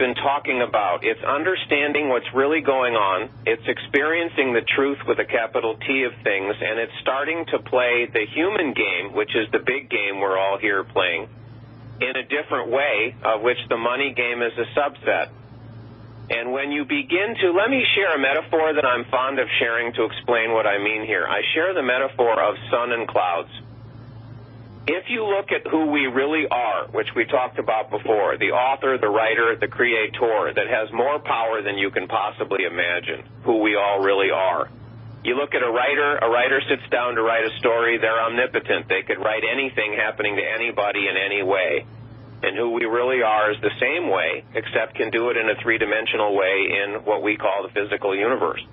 been talking about. It's understanding what's really going on. It's experiencing the truth with a capital T of things, and it's starting to play the human game, which is the big game we're all here playing, in a different way, of which the money game is a subset. And when you begin to, let me share a metaphor that I'm fond of sharing to explain what I mean here. I share the metaphor of sun and clouds. If you look at who we really are, which we talked about before, the author, the writer, the creator, that has more power than you can possibly imagine, who we all really are. You look at a writer sits down to write a story, they're omnipotent. They could write anything happening to anybody in any way. And who we really are is the same way, except can do it in a three-dimensional way in what we call the physical universe.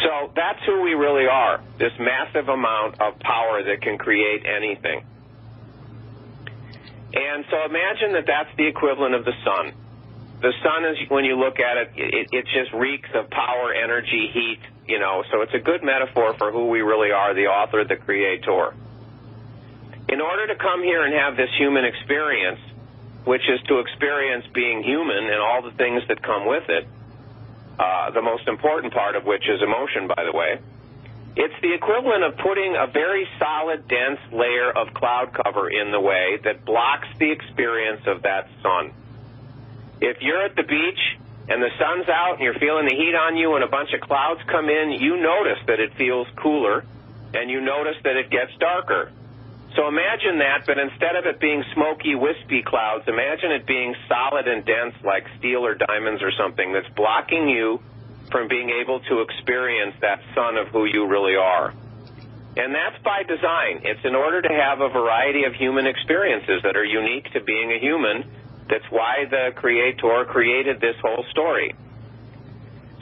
So that's who we really are, this massive amount of power that can create anything. And so imagine that that's the equivalent of the sun. The sun is, when you look at it, it just reeks of power, energy, heat, you know, so it's a good metaphor for who we really are, the author, the creator. In order to come here and have this human experience, which is to experience being human and all the things that come with it, the most important part of which is emotion, by the way, it's the equivalent of putting a very solid, dense layer of cloud cover in the way that blocks the experience of that sun. If you're at the beach and the sun's out and you're feeling the heat on you and a bunch of clouds come in, you notice that it feels cooler and you notice that it gets darker. So imagine that, but instead of it being smoky, wispy clouds, imagine it being solid and dense like steel or diamonds or something that's blocking you from being able to experience that sun of who you really are. And that's by design. It's in order to have a variety of human experiences that are unique to being a human. That's why the creator created this whole story.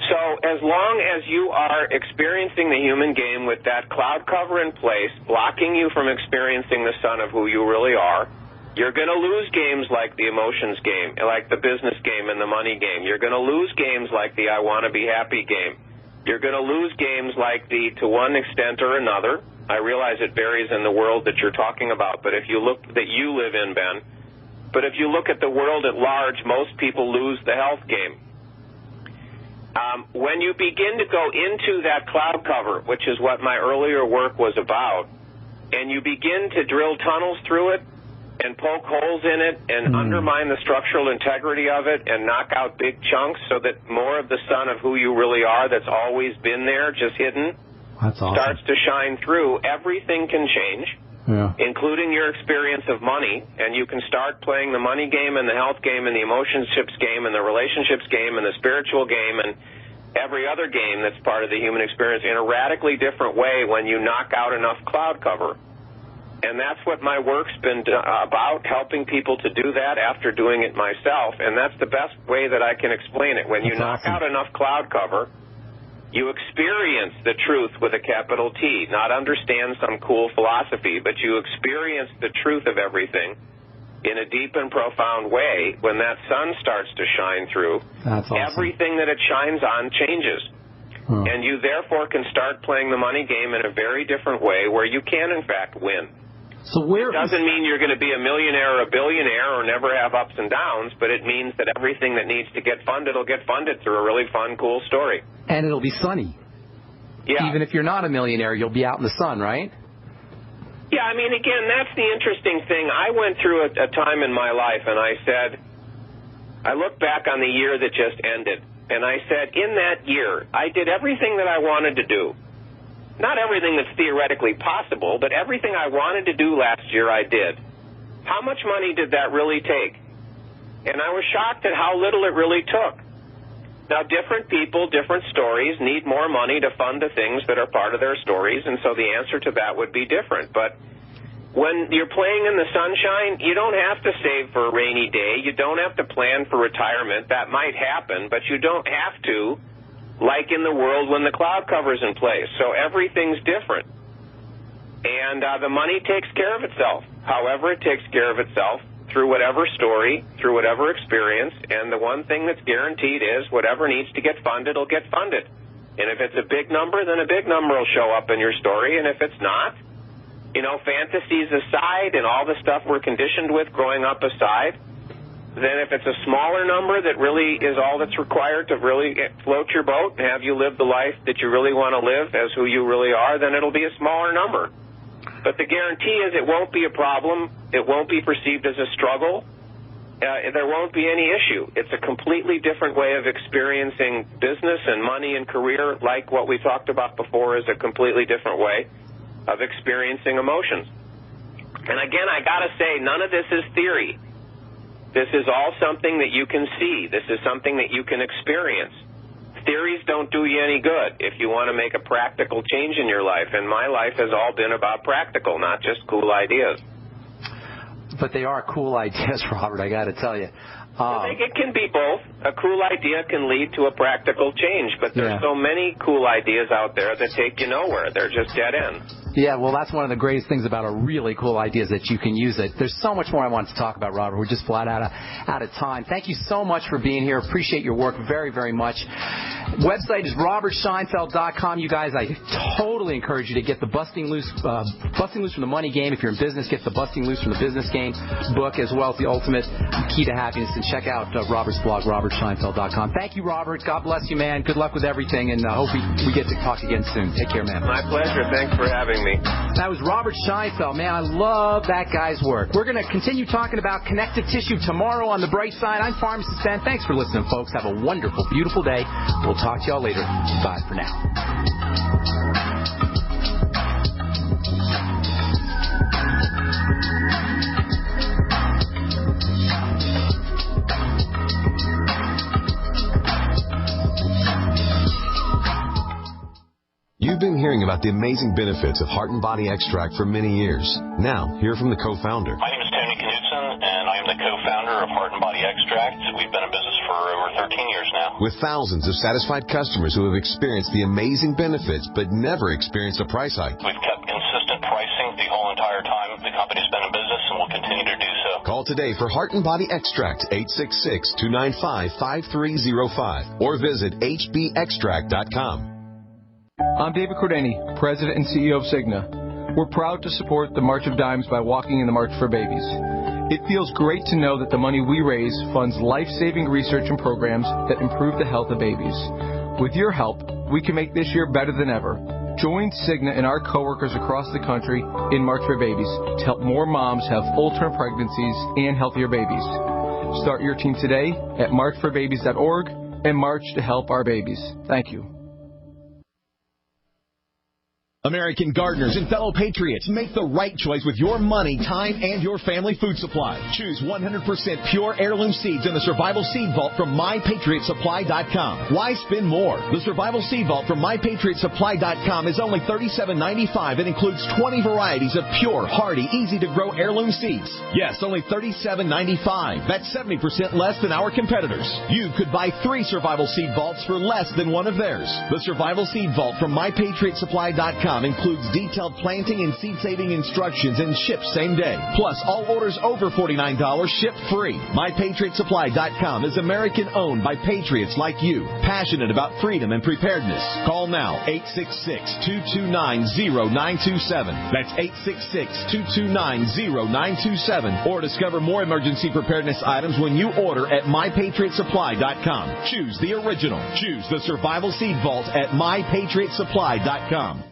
So as long as you are experiencing the human game with that cloud cover in place, blocking you from experiencing the sun of who you really are, you're going to lose games like the emotions game, like the business game and the money game. You're going to lose games like the I want to be happy game. You're going to lose games like the to one extent or another. I realize it varies in the world that you're talking about, but if you look that you live in, Ben, but if you look at the world at large, most people lose the health game. When you begin to go into that cloud cover, which is what my earlier work was about, and you begin to drill tunnels through it and poke holes in it and undermine the structural integrity of it and knock out big chunks so that more of the sun of who you really are that's always been there, just hidden, starts to shine through, everything can change. Yeah. Including your experience of money, and you can start playing the money game and the health game and the emotionships game and the relationships game and the spiritual game and every other game that's part of the human experience in a radically different way when you knock out enough cloud cover. And that's what my work's been about, helping people to do that after doing it myself, and that's the best way that I can explain it. When you knock out enough cloud cover, you experience the truth with a capital T, not understand some cool philosophy, but you experience the truth of everything in a deep and profound way. When that sun starts to shine through, everything that it shines on changes. And you therefore can start playing the money game in a very different way where you can, in fact, win. So it doesn't mean you're going to be a millionaire or a billionaire or never have ups and downs, but it means that everything that needs to get funded will get funded through a really fun, cool story. And it'll be sunny. Yeah. Even if you're not a millionaire, you'll be out in the sun, right? Yeah, I mean, again, that's the interesting thing. I went through a time in my life, and I said, I look back on the year that just ended, and I said, in that year, I did everything that I wanted to do. Not everything that's theoretically possible, but everything I wanted to do last year I did. How much money did that really take? And I was shocked at how little it really took. Now, different people, different stories need more money to fund the things that are part of their stories, and so the answer to that would be different. But when you're playing in the sunshine, you don't have to save for a rainy day. You don't have to plan for retirement. That might happen, but you don't have to, like in the world when the cloud cover's in place. So everything's different. And the money takes care of itself. However, it takes care of itself through whatever story, through whatever experience. And the one thing that's guaranteed is whatever needs to get funded will get funded. And if it's a big number, then a big number will show up in your story. And if it's not, you know, fantasies aside and all the stuff we're conditioned with growing up aside, then if it's a smaller number that really is all that's required to really float your boat and have you live the life that you really want to live as who you really are, then it'll be a smaller number. But the guarantee is it won't be a problem. It won't be perceived as a struggle. There won't be any issue. It's a completely different way of experiencing business and money and career, like what we talked about before is a completely different way of experiencing emotions. And again, I got to say, none of this is theory. This is all something that you can see. This is something that you can experience. Theories don't do you any good if you want to make a practical change in your life. And my life has all been about practical, not just cool ideas. But they are cool ideas, Robert, I got to tell you. It can be both. A cool idea can lead to a practical change, but there's so many cool ideas out there that take you nowhere. They're just dead ends. Yeah, well, that's one of the greatest things about a really cool idea is that you can use it. There's so much more I want to talk about, Robert. We're just flat out of time. Thank you so much for being here. Appreciate your work very, very much. Website is robertscheinfeld.com. You guys, I totally encourage you to get the Busting Loose from the Money Game. If you're in business, get the Busting Loose from the Business Game book, as well as the Ultimate Key to Happiness. And check out Robert's blog, robertscheinfeld.com. Thank you, Robert. God bless you, man. Good luck with everything, and hope we get to talk again soon. Take care, man. My pleasure. Thanks for having me. That was Robert Scheinfeld. Man, I love that guy's work. We're going to continue talking about connective tissue tomorrow on the Brightside. I'm Pharmacist Ben. Thanks for listening, folks. Have a wonderful, beautiful day. We'll talk to y'all later. Bye for now. You've been hearing about the amazing benefits of Heart and Body Extract for many years. Now, hear from the co-founder. My name is Tony Knudsen, and I am the co-founder of Heart and Body Extract. We've been in business for over 13 years now. With thousands of satisfied customers who have experienced the amazing benefits but never experienced a price hike. We've kept consistent pricing the whole entire time the company's been in business, and will continue to do so. Call today for Heart and Body Extract, 866-295-5305, or visit hbextract.com. I'm David Cordani, President and CEO of Cigna. We're proud to support the March of Dimes by walking in the March for Babies. It feels great to know that the money we raise funds life-saving research and programs that improve the health of babies. With your help, we can make this year better than ever. Join Cigna and our coworkers across the country in March for Babies to help more moms have full-term pregnancies and healthier babies. Start your team today at marchforbabies.org and march to help our babies. Thank you. American gardeners and fellow patriots, make the right choice with your money, time, and your family food supply. Choose 100% pure heirloom seeds in the Survival Seed Vault from MyPatriotSupply.com. Why spend more? The Survival Seed Vault from MyPatriotSupply.com is only $37.95 and includes 20 varieties of pure, hardy, easy-to-grow heirloom seeds. Yes, only $37.95. That's 70% less than our competitors. You could buy 3 Survival Seed Vaults for less than one of theirs. The Survival Seed Vault from MyPatriotSupply.com includes detailed planting and seed-saving instructions and ships same day. Plus, all orders over $49 ship free. MyPatriotSupply.com is American-owned by patriots like you, passionate about freedom and preparedness. Call now, 866-229-0927. That's 866-229-0927. Or discover more emergency preparedness items when you order at MyPatriotSupply.com. Choose the original. Choose the Survival Seed Vault at MyPatriotSupply.com.